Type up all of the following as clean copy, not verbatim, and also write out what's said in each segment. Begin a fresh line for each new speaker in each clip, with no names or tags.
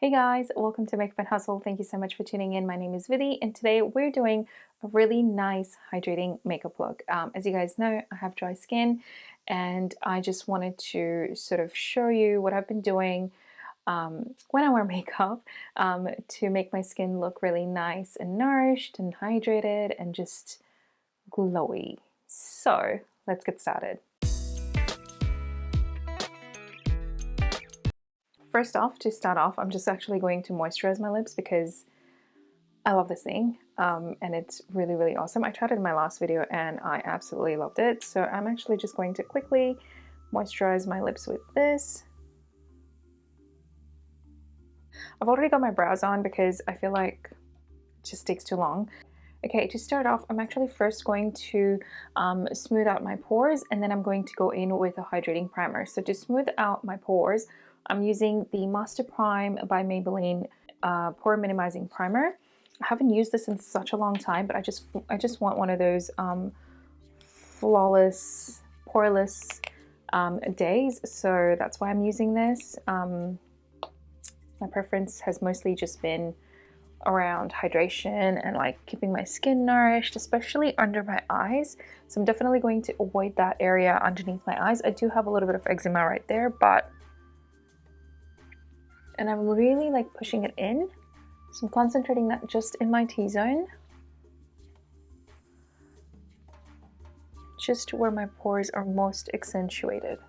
Hey guys, welcome to Make Fun Hustle. Thank you so much for tuning in. My name is Vidhi and today we're doing a really nice hydrating makeup look. As you guys know, I have dry skin and I just wanted to sort of show you what I've been doing when I wear makeup to make my skin look really nice and nourished and hydrated and just glowy. So let's get started. First off, to start off, I'm just actually going to moisturize my lips because I love this thing and it's really, really awesome. I tried it in my last video and I absolutely loved it. So I'm actually just going to quickly moisturize my lips with this. I've already got my brows on because I feel like it just takes too long. Okay, to start off, I'm actually first going to smooth out my pores and then I'm going to go in with a hydrating primer. So to smooth out my pores, I'm using the Master Prime by Maybelline Pore Minimizing Primer. I haven't used this in such a long time, but I just want one of those flawless, poreless days. So that's why I'm using this. My preference has mostly just been around hydration and like keeping my skin nourished, especially under my eyes. So I'm definitely going to avoid that area underneath my eyes. I do have a little bit of eczema right there, and I'm really like pushing it in. So I'm concentrating that just in my T-zone. Just where my pores are most accentuated.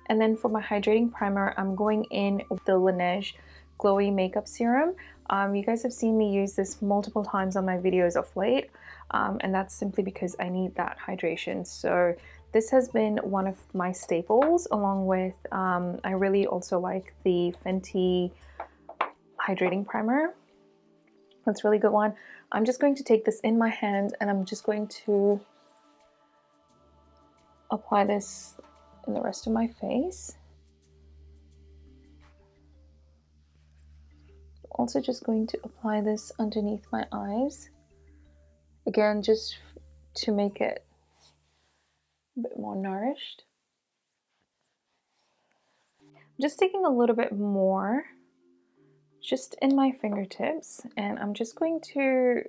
And then for my hydrating primer, I'm going in with the Laneige Glowy Makeup Serum. You guys have seen me use this multiple times on my videos of late. And that's simply because I need that hydration. So this has been one of my staples, along with, I really also like the Fenty Hydrating Primer. That's a really good one. I'm just going to take this in my hand and I'm just going to apply this in the rest of my face. Also just going to apply this underneath my eyes. Again, just to make it a bit more nourished. Just taking a little bit more just in my fingertips, and I'm just going to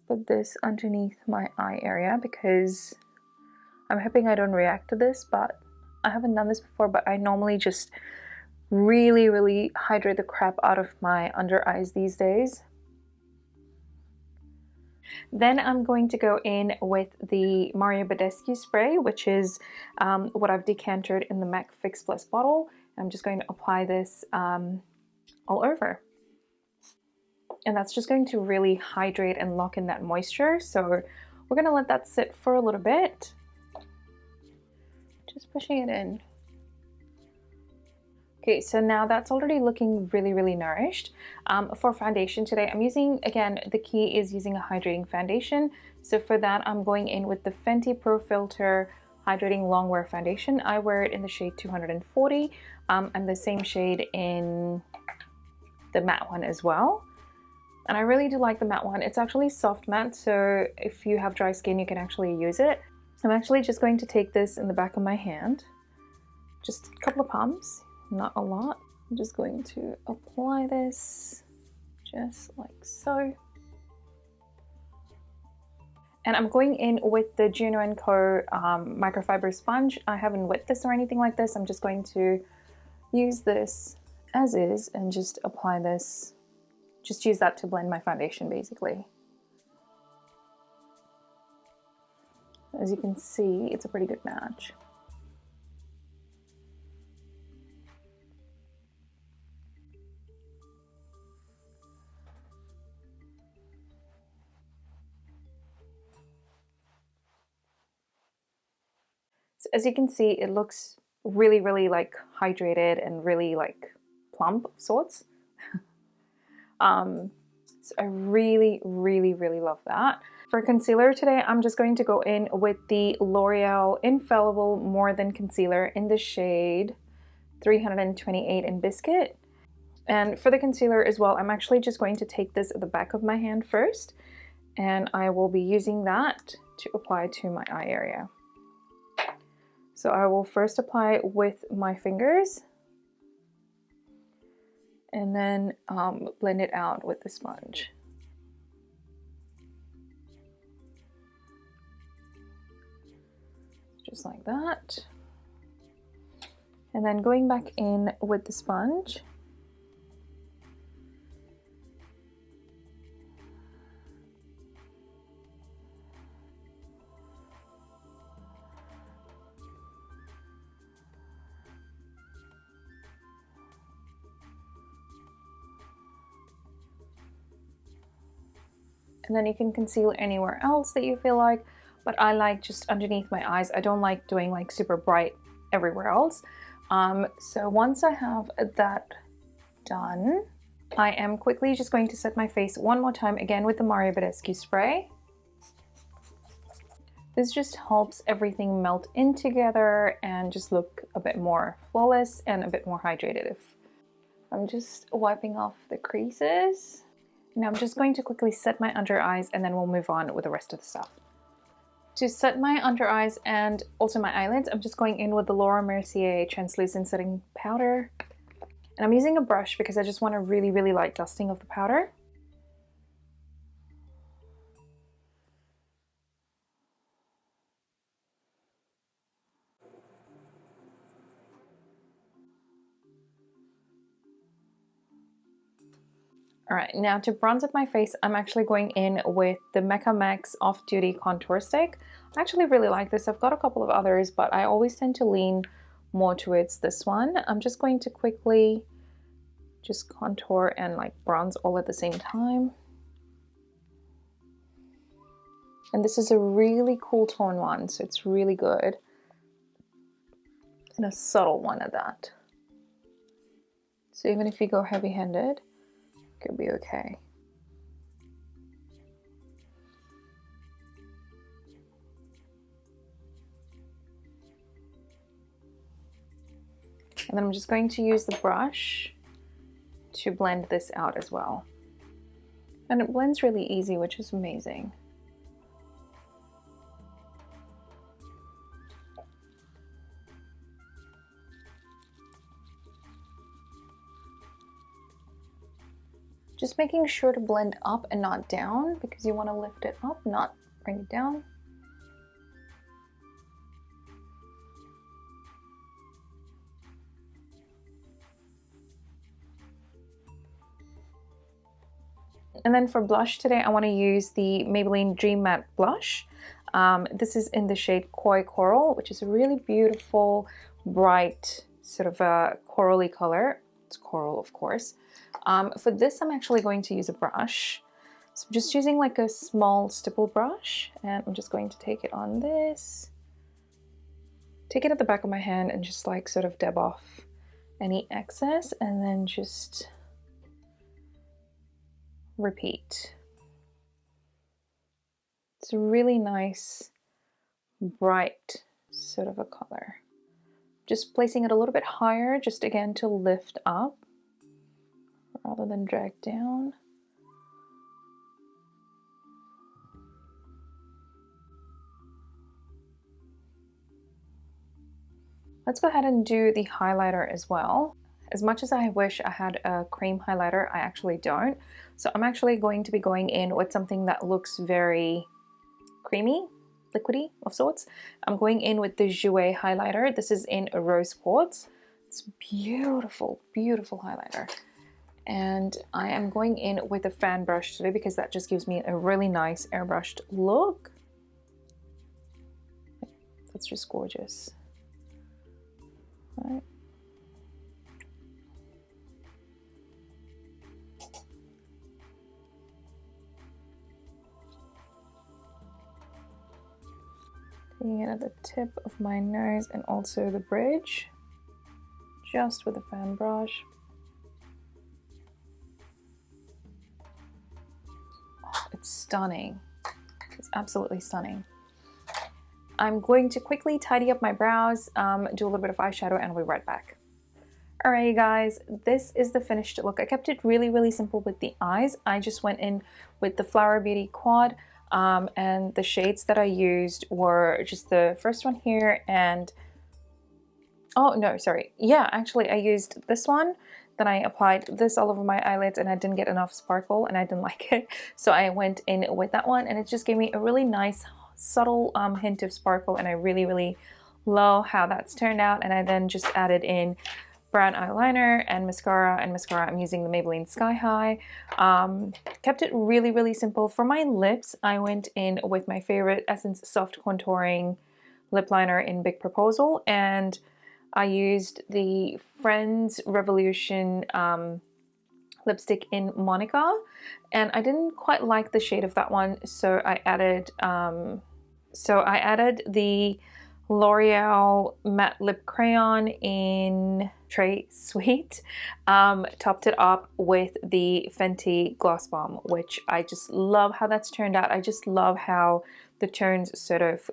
put this underneath my eye area because I'm hoping I don't react to this, but I haven't done this before, but I normally just really hydrate the crap out of my under eyes these days. Then I'm going to go in with the Mario Badescu spray, which is what I've decanted in the MAC Fix Plus bottle. I'm just going to apply this all over. And that's just going to really hydrate and lock in that moisture. So we're going to let that sit for a little bit. Just pushing it in. Okay, so now that's already looking really nourished. For foundation today, I'm using, again, the key is using a hydrating foundation. So for that, I'm going in with the Fenty Pro Filt'r Hydrating Longwear Foundation. I wear it in the shade 240. And the same shade in the matte one as well. And I really do like the matte one. It's actually soft matte, so if you have dry skin, you can actually use it. I'm actually just going to take this in the back of my hand. Just a couple of pumps. Not a lot. I'm just going to apply this just like so. And I'm going in with the Juno & Co microfiber sponge. I haven't wet this or anything like this. I'm just going to use this as is and just apply this. Just use that to blend my foundation basically. As you can see, it's a pretty good match. So as you can see, it looks really like hydrated and really like plump of sorts. So I really love that. For concealer today, I'm just going to go in with the L'Oreal Infallible More Than Concealer in the shade 328 in Biscuit. And for the concealer as well, I'm actually just going to take this at the back of my hand first, and I will be using that to apply to my eye area. So I will first apply with my fingers, and then blend it out with the sponge. Just like that. And then going back in with the sponge. And then you can conceal anywhere else that you feel like, but I like just underneath my eyes. I don't like doing like super bright everywhere else. So once I have that done, I am quickly just going to set my face one more time again with the Mario Badescu spray. This just helps everything melt in together and just look a bit more flawless and a bit more hydrated. I'm just wiping off the creases. Now I'm just going to quickly set my under eyes and then we'll move on with the rest of the stuff. To set my under eyes and also my eyelids, I'm just going in with the Laura Mercier translucent setting powder. And I'm using a brush because I just want a really, really light dusting of the powder. All right, now to bronze up my face, I'm actually going in with the Mecca Max Off Duty Contour Stick. I actually really like this. I've got a couple of others, but I always tend to lean more towards this one. I'm just going to quickly just contour and like bronze all at the same time. And this is a really cool tone one, so it's really good. And a subtle one at that. So even if you go heavy-handed, could be okay. And then I'm just going to use the brush to blend this out as well. And it blends really easy, which is amazing. Just making sure to blend up and not down because you want to lift it up, not bring it down. And then for blush today, I want to use the Maybelline Dream Matte Blush. This is in the shade Koi Coral, which is a really beautiful, bright, sort of a corally color. It's coral, of course. For this, I'm actually going to use a brush. So I'm just using like a small stipple brush, and I'm just going to take it on this. Take it at the back of my hand and just like sort of dab off any excess, and then just repeat. It's a really nice, bright sort of a color. Just placing it a little bit higher, just again to lift up rather than drag down. Let's go ahead and do the highlighter as well. As much as I wish I had a cream highlighter, I actually don't. So I'm actually going to be going in with something that looks very creamy, liquidy of sorts. I'm going in with the Jouer highlighter. This is in a rose quartz. It's beautiful, beautiful highlighter. And I am going in with a fan brush today because that just gives me a really nice airbrushed look. That's just gorgeous. Right. Taking it at the tip of my nose and also the bridge, just with a fan brush. Oh, it's stunning. It's absolutely stunning. I'm going to quickly tidy up my brows, do a little bit of eyeshadow, and we'll be right back. Alright, you guys, this is the finished look. I kept it really, really simple with the eyes. I just went in with the Flower Beauty Quad, and the shades that I used were just the first one here and... Oh, no, sorry. Yeah, actually, I used this one. Then I applied this all over my eyelids and I didn't get enough sparkle and I didn't like it. So I went in with that one and it just gave me a really nice subtle hint of sparkle, and I really love how that's turned out. And I then just added in brown eyeliner and mascara. I'm using the Maybelline Sky High. Kept it really simple. For my lips, I went in with my favorite Essence Soft Contouring Lip Liner in Big Proposal, and I used the Friends Revolution lipstick in Monica, and I didn't quite like the shade of that one, so I added the L'Oreal Matte Lip Crayon in Très Sweet. Topped it up with the Fenty Gloss Bomb, which I just love how that's turned out. I just love how the tones sort of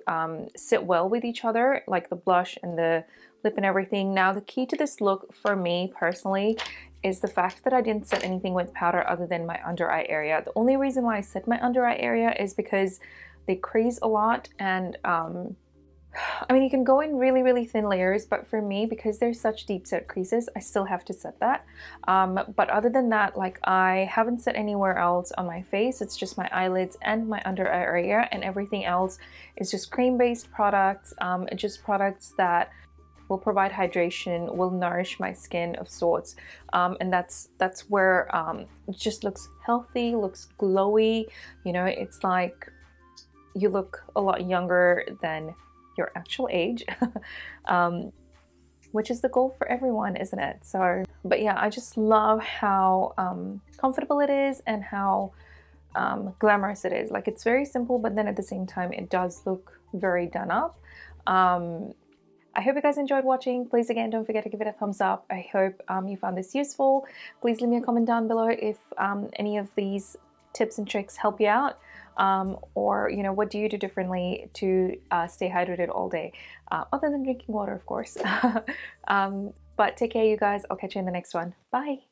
sit well with each other, like the blush and the lip and everything. Now, the key to this look for me personally is the fact that I didn't set anything with powder other than my under eye area. The only reason why I set my under eye area is because they crease a lot, and I mean, you can go in really thin layers, but for me, because there's such deep set creases, I still have to set that. But other than that, like, I haven't set anywhere else on my face. It's just my eyelids and my under eye area, and everything else is just cream-based products, just products that will provide hydration, will nourish my skin of sorts, and that's where it just looks healthy, looks glowy. You know, it's like you look a lot younger than your actual age, which is the goal for everyone, isn't it? So, but yeah, I just love how comfortable it is and how glamorous it is. Like, it's very simple, but then at the same time, it does look very done up. I hope you guys enjoyed watching. Please, again, don't forget to give it a thumbs up. I hope you found this useful. Please leave me a comment down below if any of these tips and tricks help you out, or, you know, what do you do differently to stay hydrated all day, other than drinking water, of course. But take care, you guys. I'll catch you in the next one. Bye.